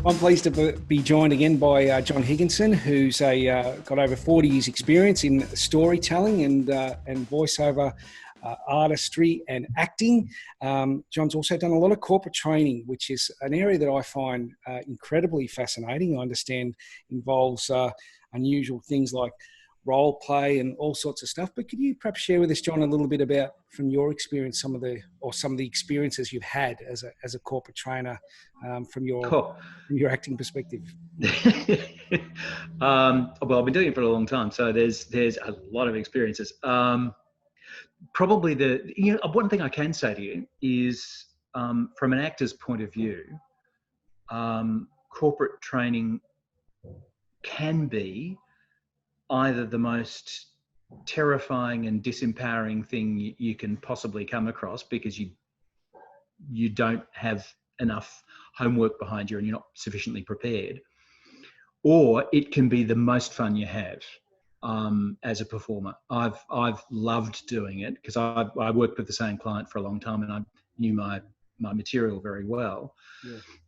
I'm pleased to be joined again by John Higginson, who's got over 40 years experience in storytelling and voiceover artistry and acting. John's also done a lot of corporate training, which is an area that I find incredibly fascinating. I understand involves unusual things like role play and all sorts of stuff. But could you perhaps share with us, John, a little bit about, from your experience, some of the experiences you've had as a corporate trainer from your acting perspective? Well, I've been doing it for a long time, so there's a lot of experiences. Probably one thing I can say to you is, from an actor's point of view, corporate training can be either the most terrifying and disempowering thing you can possibly come across, because you don't have enough homework behind you and you're not sufficiently prepared, or it can be the most fun you have as a performer. I've loved doing it because I worked with the same client for a long time and I knew my material very well,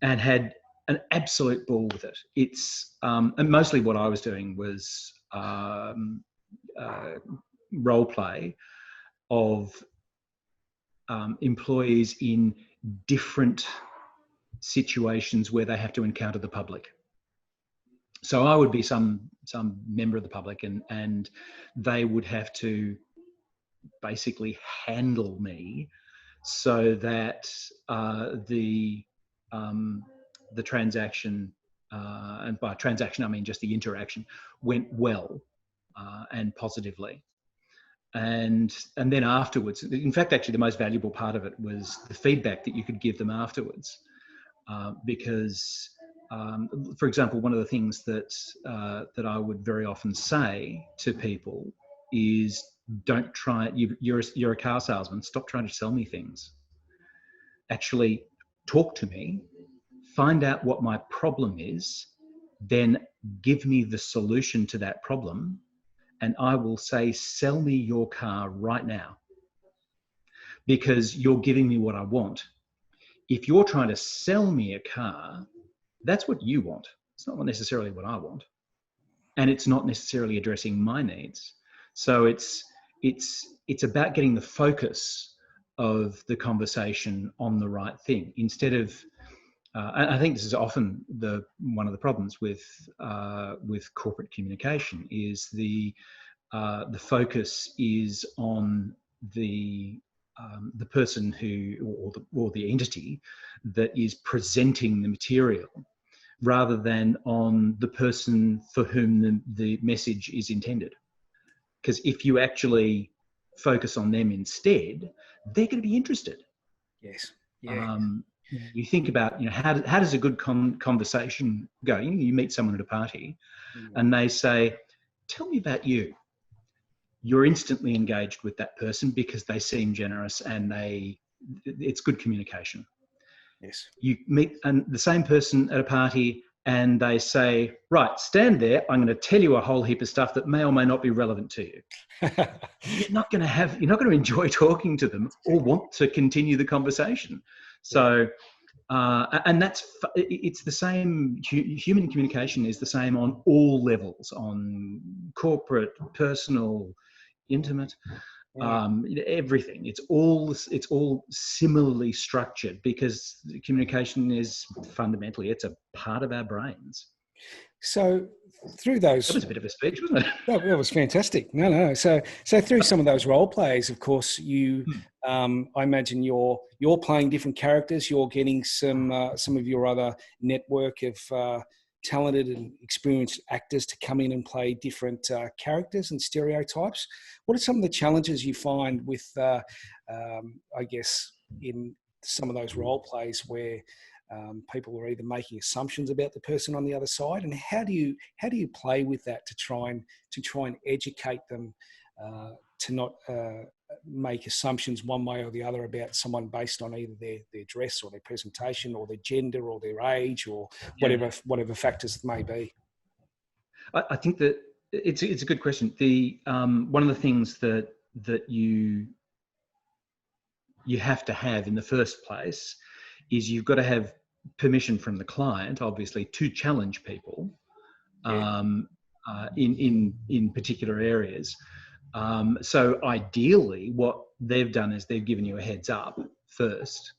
and had an absolute ball with it. It's and mostly what I was doing was role play of employees in different situations where they have to encounter the public. So I would be some member of the public, and they would have to basically handle me so that the transaction, and by transaction I mean just the interaction, went well and positively. And then afterwards, in fact, actually the most valuable part of it was the feedback that you could give them afterwards, because for example, one of the things that I would very often say to people is, don't try, you're a car salesman, stop trying to sell me things. Actually talk to me, find out what my problem is, then give me the solution to that problem, and I will say, sell me your car right now, because you're giving me what I want. If you're trying to sell me a car, that's what you want. It's not necessarily what I want. And it's not necessarily addressing my needs. So it's about getting the focus of the conversation on the right thing, instead of, and I think this is often one of the problems with corporate communication, is the focus is on the person or the entity that is presenting the material, rather than on the person for whom the message is intended. Because if you actually focus on them instead, they're going to be interested. Yes. Yeah. You think about, how does a good conversation go? You meet someone at a party and they say, tell me about you. You're instantly engaged with that person because they seem generous and it's good communication. Yes. You meet the same person at a party and they say, right, stand there, I'm going to tell you a whole heap of stuff that may or may not be relevant to you. You're not going to enjoy talking to them or want to continue the conversation. So, and it's the same, human communication is the same on all levels, on corporate, personal, intimate, everything. It's all similarly structured, because communication is fundamentally, it's a part of our brains. So through those... That was a bit of a speech, wasn't it? That was fantastic. No. So through some of those role plays, of course, you, I imagine you're playing different characters. You're getting some of your other network of talented and experienced actors to come in and play different characters and stereotypes. What are some of the challenges you find with, I guess, in some of those role plays where people are either making assumptions about the person on the other side, and how do you play with that to try and educate them to not make assumptions one way or the other about someone based on either their dress or their presentation or their gender or their age or whatever factors it may be? I think that it's a good question. One of the things that you have to have in the first place is you've got to have permission from the client, obviously, to challenge people Yeah. in particular areas. So ideally, what they've done is they've given you a heads up first,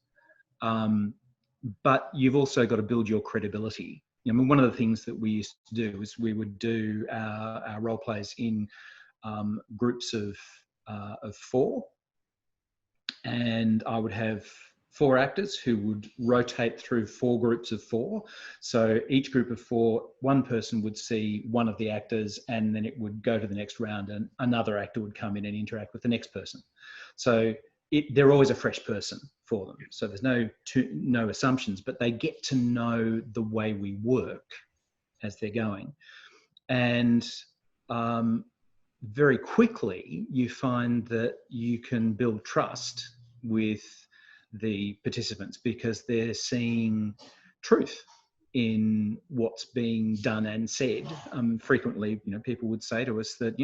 but you've also got to build your credibility. I mean, one of the things that we used to do is we would do our role plays in groups of 4, and I would have 4 actors who would rotate through 4 groups of 4. So each group of 4, one person would see one of the actors, and then it would go to the next round, and another actor would come in and interact with the next person. So they're always a fresh person for them. So there's no assumptions, but they get to know the way we work as they're going. And very quickly, you find that you can build trust with the participants because they're seeing truth in what's being done and said. Frequently, people would say to us that,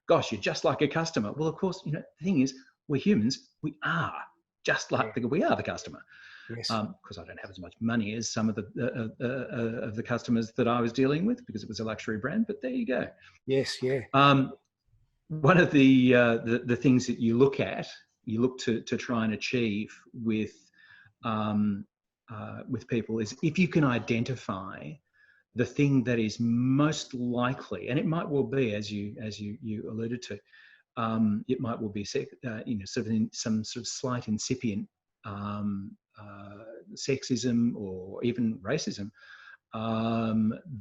gosh, you're just like a customer. Well, of course, the thing is, we're humans. We are just like we are the customer. Yes. Because I don't have as much money as some of the customers that I was dealing with because it was a luxury brand. But there you go. Yes. Yeah. One of the things that you look to try and achieve with people is if you can identify the thing that is most likely, and it might well be, as you alluded to, it might well be sort of in some sort of slight incipient sexism or even racism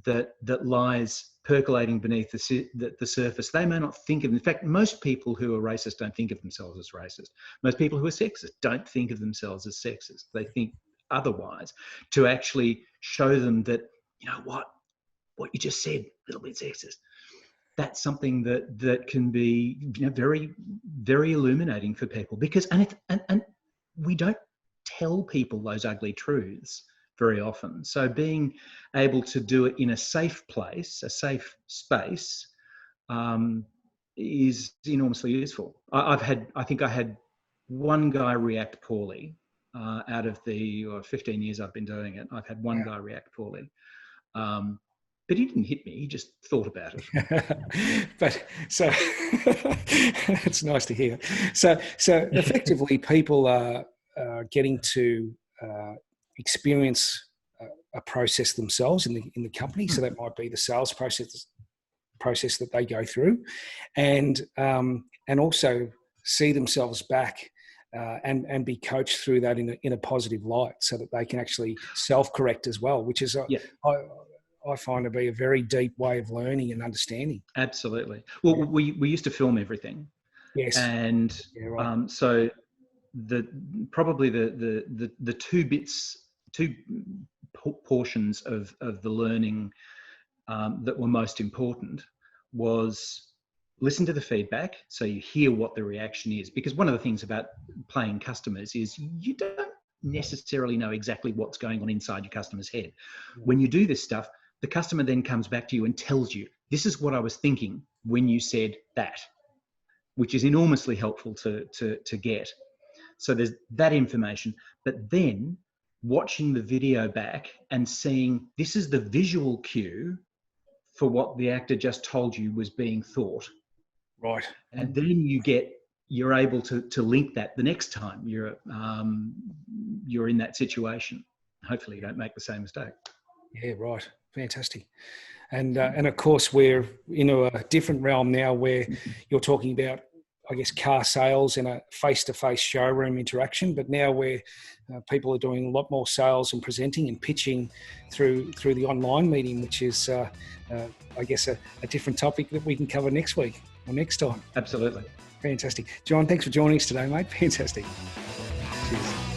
that lies percolating beneath the surface. They may not think of. In fact, most people who are racist don't think of themselves as racist. Most people who are sexist don't think of themselves as sexist. They think otherwise. To actually show them that, what you just said, a little bit sexist. That's something that can be very, very illuminating for people because and we don't tell people those ugly truths very often. So being able to do it in a safe place, a safe space, is enormously useful. I think I had one guy react poorly out of the 15 years I've been doing it. I've had one guy react poorly. But he didn't hit me. He just thought about it. But so it's nice to hear. So effectively, people are getting to experience a process themselves in the company. So that might be the sales process that they go through, and also see themselves back and be coached through that in a positive light, so that they can actually self-correct as well, which is I find to be a very deep way of learning and understanding. Absolutely. Well, we used to film everything. Yes. And so probably the two portions of the learning that were most important was listen to the feedback, so you hear what the reaction is. Because one of the things about playing customers is you don't necessarily know exactly what's going on inside your customer's head. When you do this stuff, the customer then comes back to you and tells you, this is what I was thinking when you said that, which is enormously helpful to get. So there's that information, but then watching the video back and seeing this is the visual cue for what the actor just told you was being thought. Right. And then you're able to link that the next time you're in that situation. Hopefully you don't make the same mistake. Yeah, right. Fantastic. And of course, we're in a different realm now where you're talking about, I guess, car sales and a face-to-face showroom interaction. But now where people are doing a lot more sales and presenting and pitching through the online meeting, which is, I guess, a different topic that we can cover next week or next time. Absolutely. Fantastic. John, thanks for joining us today, mate. Fantastic. Cheers.